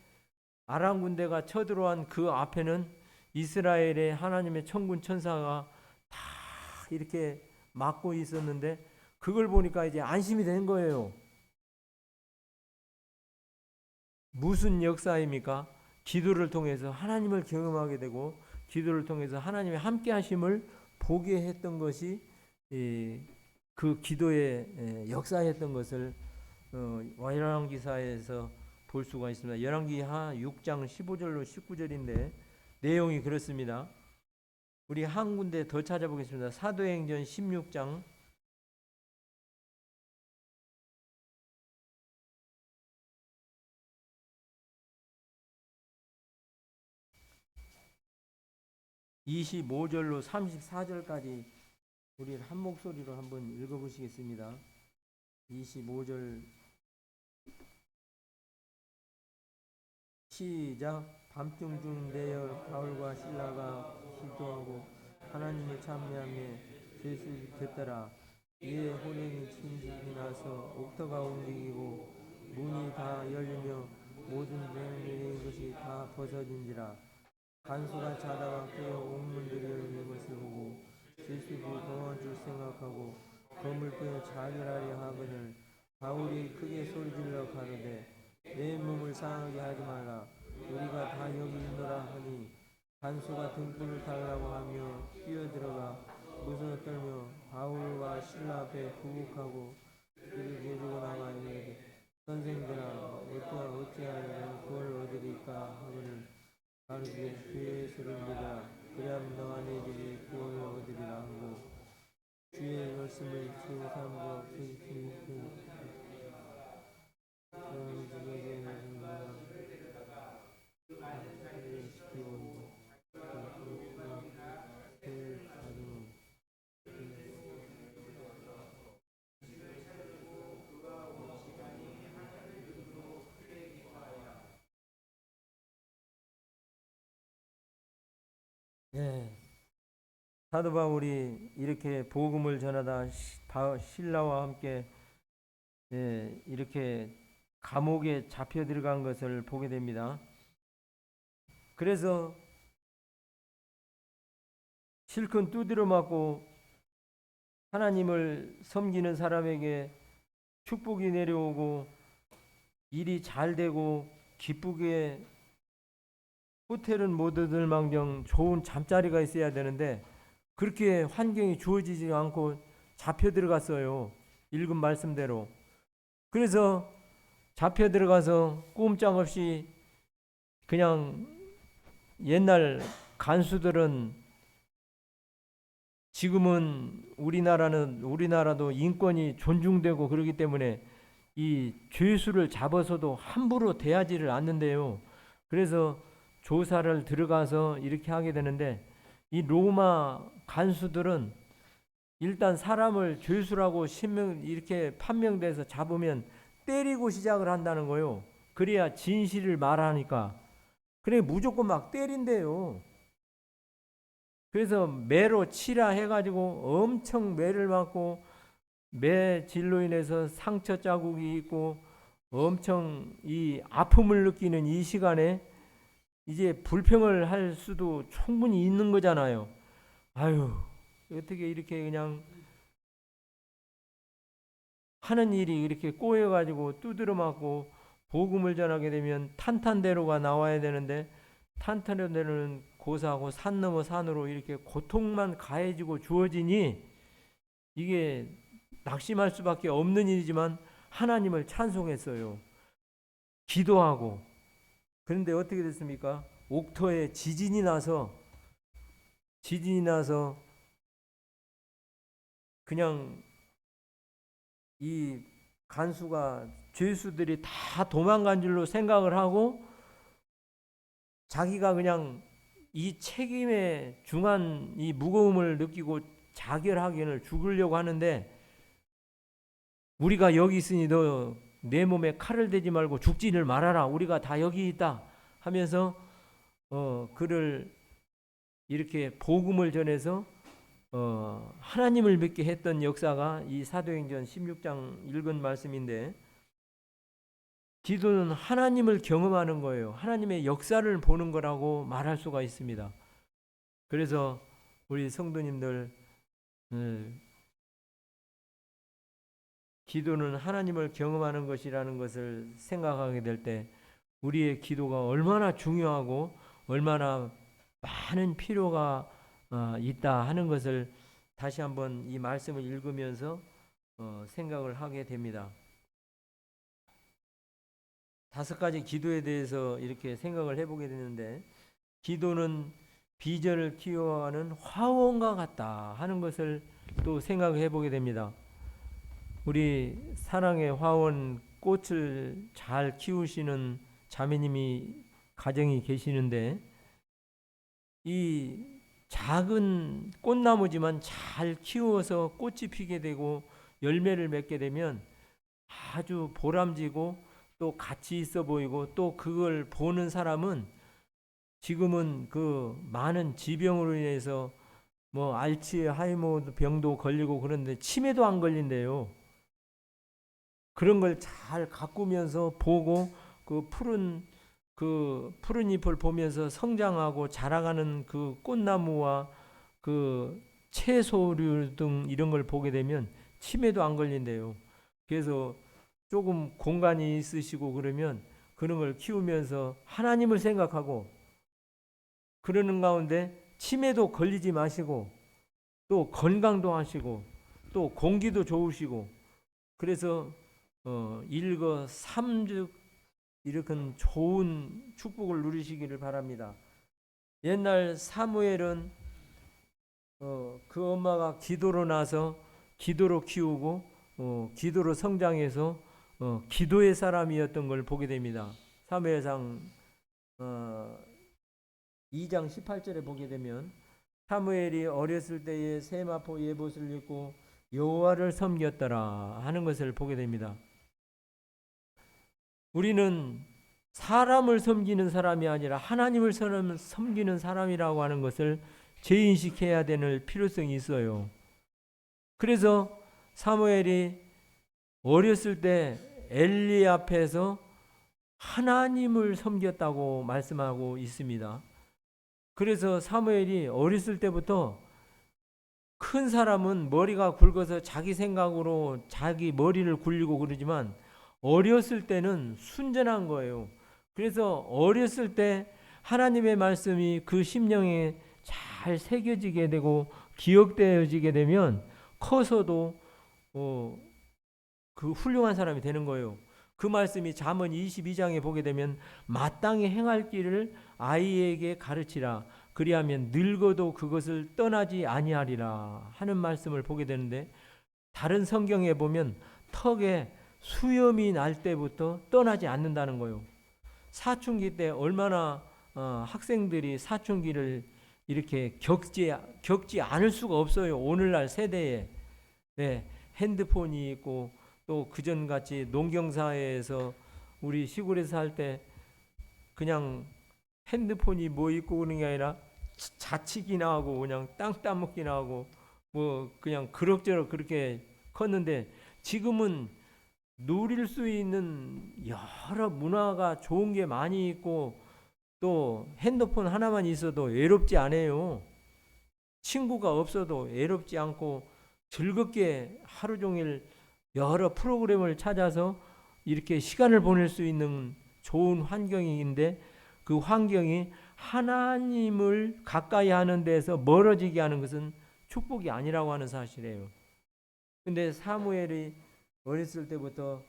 아람 군대가 쳐들어온 그 앞에는 이스라엘의 하나님의 천군 천사가 다 이렇게 막고 있었는데, 그걸 보니까 이제 안심이 된 거예요. 무슨 역사입니까? 기도를 통해서 하나님을 경험하게 되고, 기도를 통해서 하나님의 함께 하심을 보게 했던 것이 그 기도의 역사였던 것을 열왕기사에서 볼 수가 있습니다. 열왕기하 6장 15절로 19절인데 내용이 그렇습니다. 우리 한 군데 더 찾아보겠습니다. 사도행전 16장 25절로 34절까지 우리 한 목소리로 한번 읽어보시겠습니다. 25절 시작. 밤중중 내여 바울과 실라가 기도하고 하나님을 찬미하며 죄수 겼더라. 이에 호련히 진진이 나서 옥터가 움직이고 문이 다 열리며 모든 병의 것이 다 벗어진지라. 간수가 자다가 깨어 옥문들이 열리는 것을 보고 죄수들이 도망 줄 생각하고 검을 끄어 자결하려 하거늘 바울이 크게 소리질러 가로되 내 몸을 상하게 하지 말라. 우리가 다 여기 있노라 하니 간수가 등불을 달라고 하며 뛰어들어가 무서워 떨며 바울과 신라 앞에 부복하고 그를 내주고 나가 이르되 선생들아 어찌하여 구원을 얻으리까 하거늘 가로되 주의 예수를 믿으라. 그리하면 너와 내 집이 구원을 얻으리라 하고 주의 말씀을 제3과 예, 사도 바울이 이렇게 복음을 전하다 신라와 함께 이렇게 감옥에 잡혀 들어간 것을 보게 됩니다. 그래서 실컷 두드려 맞고 하나님을 섬기는 사람에게 축복이 내려오고 일이 잘 되고 기쁘게 호텔은 못 얻을 망정 좋은 잠자리가 있어야 되는데 그렇게 환경이 주어지지 않고 잡혀 들어갔어요. 읽은 말씀대로. 그래서 잡혀 들어가서 꼼짝없이 그냥 옛날 간수들은 지금은 우리나라도 인권이 존중되고 그러기 때문에 이 죄수를 잡아서도 함부로 대하지를 않는데요. 그래서 조사를 들어가서 이렇게 하게 되는데 이 로마 간수들은 일단 사람을 죄수라고 이렇게 판명돼서 잡으면 때리고 시작을 한다는 거예요. 그래야 진실을 말하니까. 그래 무조건 막 때린대요. 그래서 매로 치라 해가지고 엄청 매를 맞고 매 질로 인해서 상처 자국이 있고 엄청 이 아픔을 느끼는 이 시간에 이제 불평을 할 수도 충분히 있는 거잖아요. 아유, 어떻게 이렇게 그냥 하는 일이 이렇게 꼬여가지고 두드려 맞고 복음을 전하게 되면 탄탄대로가 나와야 되는데 탄탄대로는 고사하고 산 넘어 산으로 이렇게 고통만 가해지고 주어지니 이게 낙심할 수밖에 없는 일이지만 하나님을 찬송했어요. 기도하고. 그런데 어떻게 됐습니까? 옥터에 지진이 나서 그냥 이 간수가 죄수들이 다 도망간 줄로 생각을 하고 자기가 그냥 이 책임의 중한 이 무거움을 느끼고 자결하기를 죽으려고 하는데 우리가 여기 있으니 너 내 몸에 칼을 대지 말고 죽지를 말아라. 우리가 다 여기 있다 하면서 그를 이렇게 복음을 전해서 하나님을 믿게 했던 역사가 이 사도행전 16장 읽은 말씀인데 기도는 하나님을 경험하는 거예요. 하나님의 역사를 보는 거라고 말할 수가 있습니다. 그래서 우리 성도님들 기도는 하나님을 경험하는 것이라는 것을 생각하게 될 때 우리의 기도가 얼마나 중요하고 얼마나 많은 필요가 있다 하는 것을 다시 한번 이 말씀을 읽으면서 생각을 하게 됩니다. 5가지 기도에 대해서 이렇게 생각을 해보게 되는데 기도는 비전을 키워가는 화원과 같다 하는 것을 또 생각해 보게 됩니다. 우리 사랑의 화원 꽃을 잘 키우시는 자매님이 가정이 계시는데 이 작은 꽃나무지만 잘 키워서 꽃이 피게 되고 열매를 맺게 되면 아주 보람지고 또 가치 있어 보이고, 또 그걸 보는 사람은 지금은 그 많은 지병으로 인해서 뭐 알츠하이머 병도 걸리고 그런데 치매도 안 걸린대요. 그런 걸 잘 가꾸면서 보고 그 푸른 잎을 보면서 성장하고 자라가는 그 꽃나무와 그 채소류 등 이런 걸 보게 되면 치매도 안 걸린대요. 그래서 조금 공간이 있으시고 그러면 그런 걸 키우면서 하나님을 생각하고 그러는 가운데 치매도 걸리지 마시고 또 건강도 하시고 또 공기도 좋으시고 그래서 일거삼즉 이렇게 좋은 축복을 누리시기를 바랍니다. 옛날 사무엘은 그 엄마가 기도로 나서 기도로 키우고 기도로 성장해서 기도의 사람이었던 걸 보게 됩니다. 사무엘상 2장 18절에 보게 되면 사무엘이 어렸을 때에 세마포 예봇을 입고 여호와를 섬겼더라 하는 것을 보게 됩니다. 우리는 사람을 섬기는 사람이 아니라 하나님을 섬기는 사람이라고 하는 것을 재인식해야 되는 필요성이 있어요. 그래서 사무엘이 어렸을 때 엘리 앞에서 하나님을 섬겼다고 말씀하고 있습니다. 그래서 사무엘이 어렸을 때부터 큰 사람은 머리가 굵어서 자기 생각으로 자기 머리를 굴리고 그러지만 어렸을 때는 순전한 거예요. 그래서 어렸을 때 하나님의 말씀이 그 심령에 잘 새겨지게 되고 기억되어지게 되면 커서도 그 훌륭한 사람이 되는 거예요. 그 말씀이 잠언 22장에 보게 되면 마땅히 행할 길을 아이에게 가르치라 그리하면 늙어도 그것을 떠나지 아니하리라 하는 말씀을 보게 되는데 다른 성경에 보면 턱에 수염이 날 때부터 떠나지 않는다는 거예요. 사춘기 때 얼마나 학생들이 사춘기를 이렇게 겪지 않을 수가 없어요. 오늘날 세대에 핸드폰이 있고 또 그전같이 농경사회에서 우리 시골에서 살 때 그냥 핸드폰이 뭐 있고 그런 게 아니라 자치기나 하고 그냥 땅 따먹기나 하고 뭐 그냥 그럭저럭 그렇게 컸는데 지금은 누릴 수 있는 여러 문화가 좋은 게 많이 있고 또 핸드폰 하나만 있어도 외롭지 않아요. 친구가 없어도 외롭지 않고 즐겁게 하루 종일 여러 프로그램을 찾아서 이렇게 시간을 보낼 수 있는 좋은 환경인데 그 환경이 하나님을 가까이 하는 데서 멀어지게 하는 것은 축복이 아니라고 하는 사실이에요. 근데 사무엘이 어렸을 때부터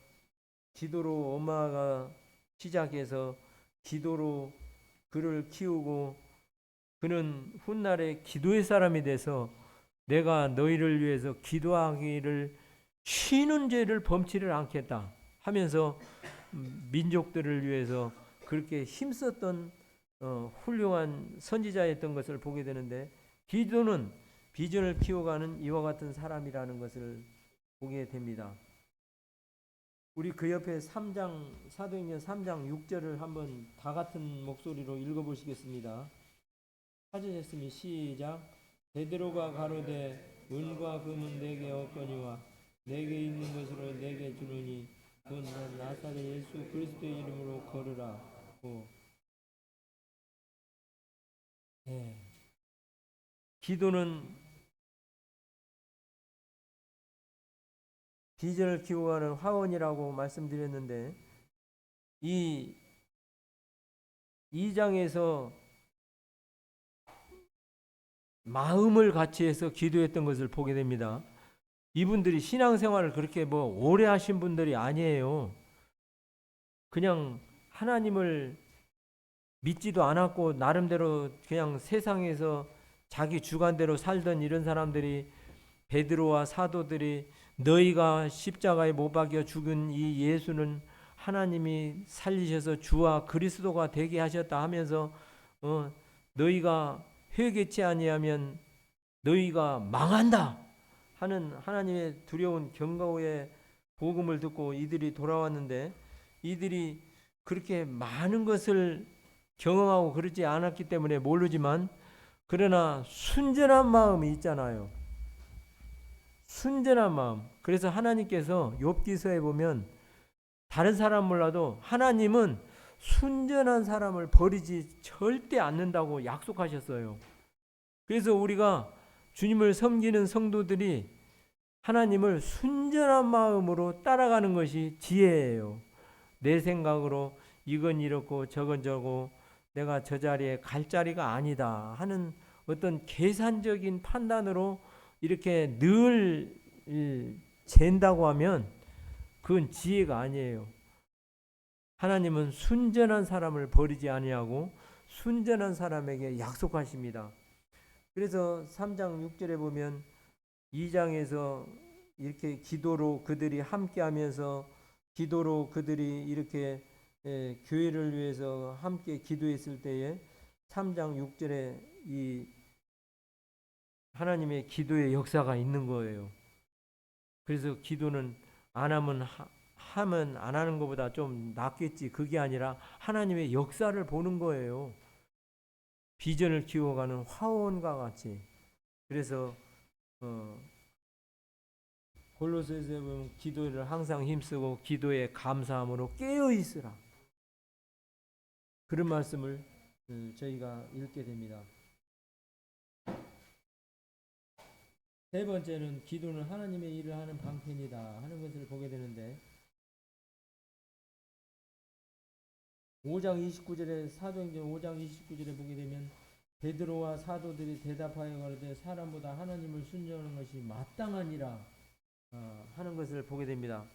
기도로 엄마가 시작해서 기도로 그를 키우고 그는 훗날에 기도의 사람이 돼서 내가 너희를 위해서 기도하기를 쉬는 죄를 범치를 않겠다 하면서 민족들을 위해서 그렇게 힘썼던 훌륭한 선지자였던 것을 보게 되는데 기도는 비전을 키워가는 이와 같은 사람이라는 것을 보게 됩니다. 우리 그 옆에 3장 사도행전 3장 6절을 한번 다 같은 목소리로 읽어보시겠습니다. 찾으셨으면 시작. 베드로가 가로되 은과 금은 내게 없거니와 내게 있는 것으로 내게 주노니 곧 나사렛 예수 그리스도의 이름으로 걸으라. 기도는 비전을 키워가는 화원이라고 말씀드렸는데 이 2장에서 마음을 같이 해서 기도했던 것을 보게 됩니다. 이분들이 신앙생활을 그렇게 뭐 오래 하신 분들이 아니에요. 그냥 하나님을 믿지도 않았고 나름대로 그냥 세상에서 자기 주관대로 살던 이런 사람들이 베드로와 사도들이 너희가 십자가에 못 박여 죽은 이 예수는 하나님이 살리셔서 주와 그리스도가 되게 하셨다 하면서 너희가 회개치 아니하면 너희가 망한다 하는 하나님의 두려운 경고의 복음을 듣고 이들이 돌아왔는데 이들이 그렇게 많은 것을 경험하고 그러지 않았기 때문에 모르지만, 그러나 순전한 마음이 있잖아요. 순전한 마음. 그래서 하나님께서 욥기서에 보면 다른 사람 몰라도 하나님은 순전한 사람을 버리지 절대 않는다고 약속하셨어요. 그래서 우리가 주님을 섬기는 성도들이 하나님을 순전한 마음으로 따라가는 것이 지혜예요. 내 생각으로 이건 이렇고 저건 저고 내가 저 자리에 갈 자리가 아니다 하는 어떤 계산적인 판단으로 이렇게 늘 잰다고 하면 그건 지혜가 아니에요. 하나님은 순전한 사람을 버리지 아니하고 순전한 사람에게 약속하십니다. 그래서 3장 6절에 보면 2장에서 이렇게 기도로 그들이 함께하면서 기도로 그들이 이렇게 교회를 위해서 함께 기도했을 때에 3장 6절에 이 하나님의 기도의 역사가 있는 거예요. 그래서 기도는 안 하면 하면 안 하는 것보다 좀 낫겠지, 그게 아니라 하나님의 역사를 보는 거예요. 비전을 키워가는 화원과 같이. 그래서 골로새서에 보면 기도를 항상 힘쓰고 기도에 감사함으로 깨어 있으라, 그런 말씀을 저희가 읽게 됩니다. 세 번째는 기도는 하나님의 일을 하는 방편이다 하는 것을 보게 되는데, 5장 29절에 사도행전 5장 29절에 보게 되면 베드로와 사도들이 대답하여 가로되 사람보다 하나님을 순종하는 것이 마땅하니라 하는 것을 보게 됩니다.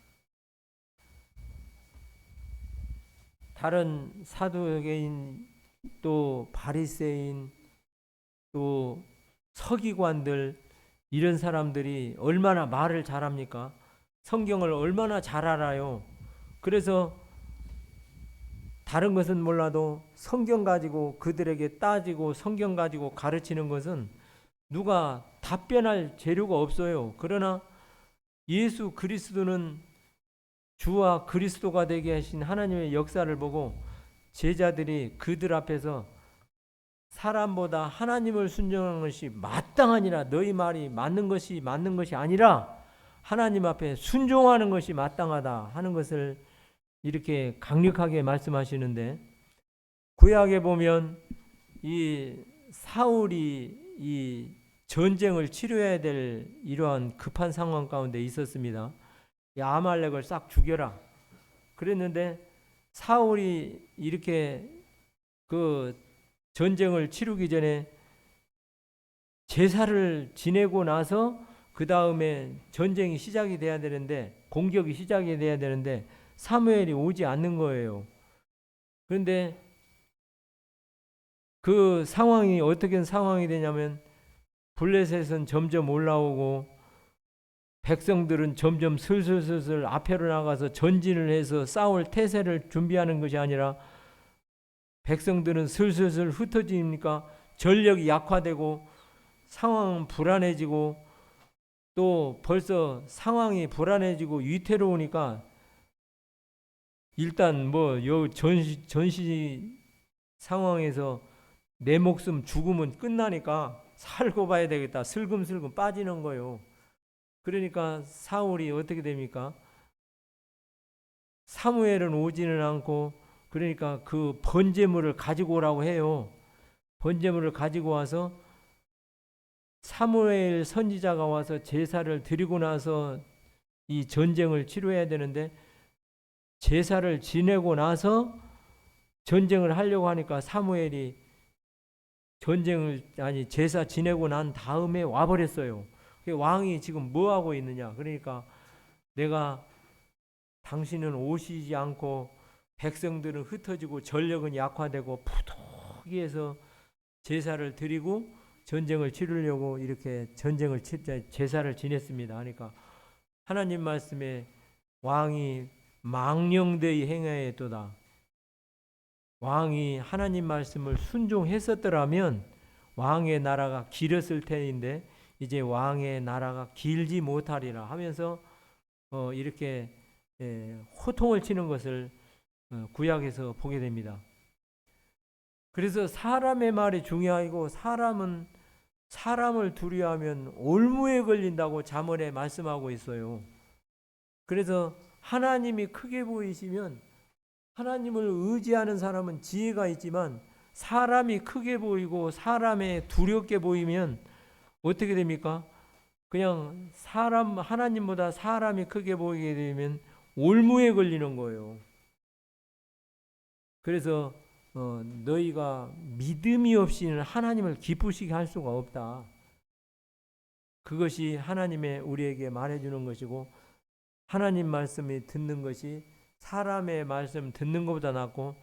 다른 사도계인 또 바리새인 또 서기관들, 이런 사람들이 얼마나 말을 잘합니까? 성경을 얼마나 잘 알아요. 그래서 다른 것은 몰라도 성경 가지고 그들에게 따지고 성경 가지고 가르치는 것은 누가 답변할 재료가 없어요. 그러나 예수 그리스도는 주와 그리스도가 되게 하신 하나님의 역사를 보고 제자들이 그들 앞에서 사람보다 하나님을 순종하는 것이 마땅하니라, 너희 말이 맞는 것이 아니라 하나님 앞에 순종하는 것이 마땅하다 하는 것을 이렇게 강력하게 말씀하시는데, 구약에 보면 이 사울이 이 전쟁을 치료해야 될 이러한 급한 상황 가운데 있었습니다. 이 아말렉을 싹 죽여라 그랬는데, 사울이 이렇게 그 전쟁을 치르기 전에 제사를 지내고 나서 그 다음에 전쟁이 시작이 돼야 되는데, 공격이 시작이 돼야 되는데 사무엘이 오지 않는 거예요. 그런데 그 상황이 어떻게 상황이 되냐면, 블레셋은 점점 올라오고 백성들은 점점 슬슬 앞으로 나가서 전진을 해서 싸울 태세를 준비하는 것이 아니라 백성들은 슬슬 흩어지니까 전력이 약화되고 상황은 불안해지고, 또 벌써 상황이 불안해지고 위태로우니까 일단 전시 상황에서 내 목숨 죽으면 끝나니까 살고 봐야 되겠다, 슬금슬금 빠지는 거예요. 그러니까 사울이 어떻게 됩니까? 사무엘은 오지는 않고, 그러니까 그 번제물을 가지고 오라고 해요. 번제물을 가지고 와서 사무엘 선지자가 와서 제사를 드리고 나서 이 전쟁을 치료해야 되는데, 제사를 지내고 나서 전쟁을 하려고 하니까 사무엘이 제사 지내고 난 다음에 와버렸어요. 왕이 지금 뭐 하고 있느냐? 그러니까 내가 당신은 오시지 않고 백성들은 흩어지고 전력은 약화되고 부득이해서 제사를 드리고 전쟁을 치르려고 이렇게 제사를 지냈습니다. 그러니까 하나님 말씀에 왕이 망령되이 행하였도다. 왕이 하나님 말씀을 순종했었더라면 왕의 나라가 길었을 텐데 이제 왕의 나라가 길지 못하리라 하면서 이렇게 호통을 치는 것을 구약에서 보게 됩니다. 그래서 사람의 말이 중요하고 사람은 사람을 두려워하면 올무에 걸린다고 잠언에 말씀하고 있어요. 그래서 하나님이 크게 보이시면 하나님을 의지하는 사람은 지혜가 있지만 사람이 크게 보이고 사람에 두렵게 보이면 어떻게 됩니까? 그냥 하나님보다 사람이 크게 보이게 되면 올무에 걸리는 거예요. 그래서 너희가 믿음이 없이는 하나님을 기쁘시게 할 수가 없다. 그것이 하나님의 우리에게 말해주는 것이고 하나님 말씀이 듣는 것이 사람의 말씀 듣는 것보다 낫고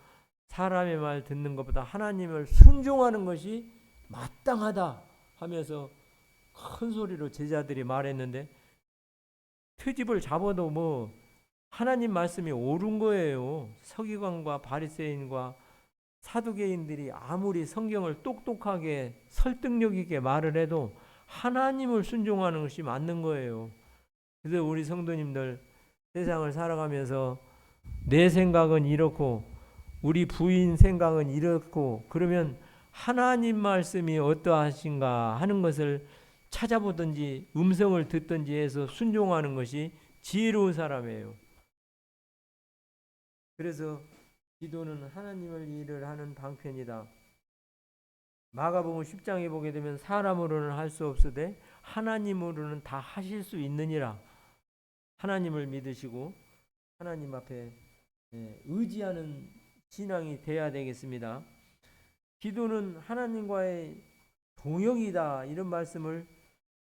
사람의 말 듣는 것보다 하나님을 순종하는 것이 마땅하다 하면서 큰 소리로 제자들이 말했는데 트집을 잡아도 뭐 하나님 말씀이 옳은 거예요. 서기관과 바리새인과 사두개인들이 아무리 성경을 똑똑하게 설득력 있게 말을 해도 하나님을 순종하는 것이 맞는 거예요. 그래서 우리 성도님들 세상을 살아가면서 내 생각은 이렇고 우리 부인 생각은 이렇고 그러면 하나님 말씀이 어떠하신가 하는 것을 찾아보든지 음성을 듣든지 해서 순종하는 것이 지혜로운 사람이에요. 그래서 기도는 하나님을 일을 하는 방편이다. 마가복음 10장에 보게 되면 사람으로는 할 수 없으되 하나님으로는 다 하실 수 있느니라. 하나님을 믿으시고 하나님 앞에 의지하는 신앙이 돼야 되겠습니다. 기도는 하나님과의 동역이다. 이런 말씀을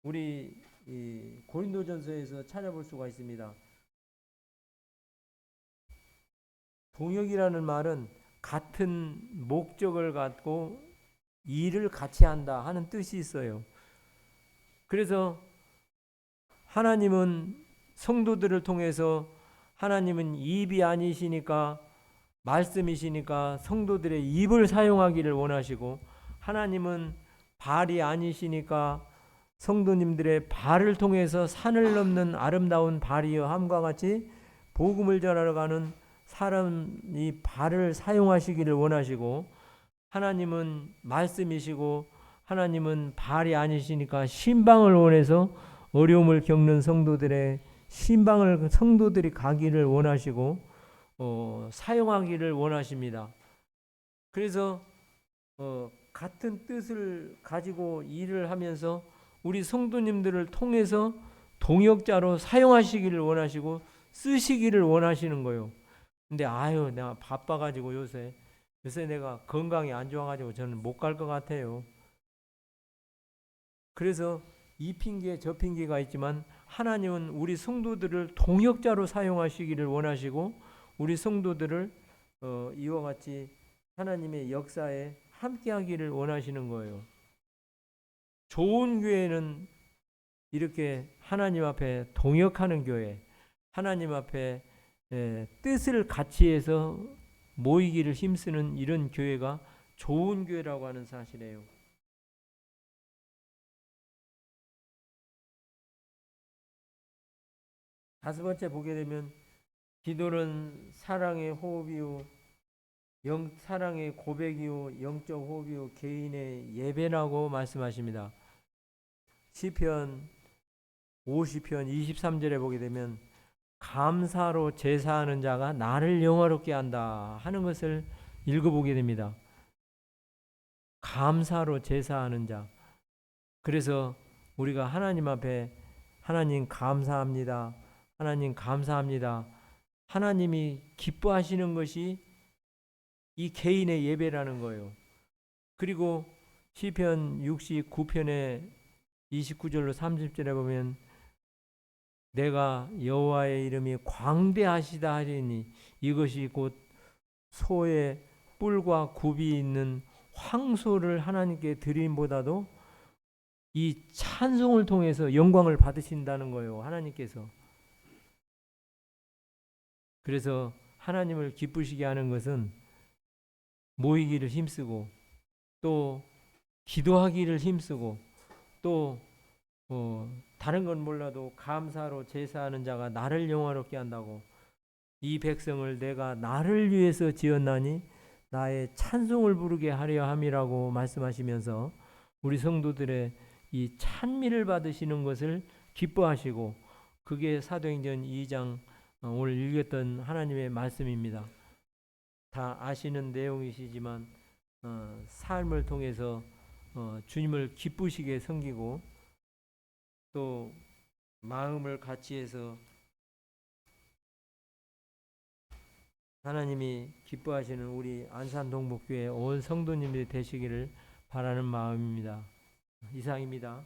우리 고린도전서에서 찾아볼 수가 있습니다. 동역이라는 말은 같은 목적을 갖고 일을 같이 한다 하는 뜻이 있어요. 그래서 하나님은 성도들을 통해서 하나님은 입이 아니시니까 말씀이시니까 성도들의 입을 사용하기를 원하시고 하나님은 발이 아니시니까 성도님들의 발을 통해서 산을 넘는 아름다운 발이여 함과 같이 복음을 전하러 가는 사람이 발을 사용하시기를 원하시고 하나님은 말씀이시고 하나님은 발이 아니시니까 신방을 원해서 어려움을 겪는 성도들의 신방을 성도들이 가기를 원하시고 사용하기를 원하십니다. 그래서 같은 뜻을 가지고 일을 하면서 우리 성도님들을 통해서 동역자로 사용하시기를 원하시고 쓰시기를 원하시는 거예요. 근데 내가 바빠가지고 요새 내가 건강이 안 좋아가지고 저는 못 갈 것 같아요. 그래서 이 핑계 저 핑계가 있지만 하나님은 우리 성도들을 동역자로 사용하시기를 원하시고 우리 성도들을 이와 같이 하나님의 역사에 함께하기를 원하시는 거예요. 좋은 교회는 이렇게 하나님 앞에 동역하는 교회, 하나님 앞에 뜻을 같이 해서 모이기를 힘쓰는 이런 교회가 좋은 교회라고 하는 사실이에요. 다섯 번째 보게 되면 기도는 사랑의 호흡이요 사랑의 고백이요 영적 호흡이요 개인의 예배라고 말씀하십니다. 시편 50편 23절에 보게 되면 감사로 제사하는 자가 나를 영화롭게 한다 하는 것을 읽어보게 됩니다. 감사로 제사하는 자. 그래서 우리가 하나님 앞에 하나님 감사합니다. 하나님 감사합니다. 하나님이 기뻐하시는 것이 이 개인의 예배라는 거예요. 그리고 시편 69편의 29절로 30절에 보면 내가 여호와의 이름이 광대하시다 하리니 이것이 곧 소의 뿔과 굽이 있는 황소를 하나님께 드림보다도 이 찬송을 통해서 영광을 받으신다는 거예요. 하나님께서. 그래서 하나님을 기쁘시게 하는 것은 모이기를 힘쓰고 또 기도하기를 힘쓰고 또 다른 건 몰라도 감사로 제사하는 자가 나를 영화롭게 한다고 이 백성을 내가 나를 위해서 지었나니 나의 찬송을 부르게 하려 함이라고 말씀하시면서 우리 성도들의 이 찬미를 받으시는 것을 기뻐하시고, 그게 사도행전 2장 오늘 읽었던 하나님의 말씀입니다. 다 아시는 내용이시지만 삶을 통해서 주님을 기쁘시게 섬기고 또 마음을 같이 해서 하나님이 기뻐하시는 우리 안산동복교회 온 성도님들이 되시기를 바라는 마음입니다. 이상입니다.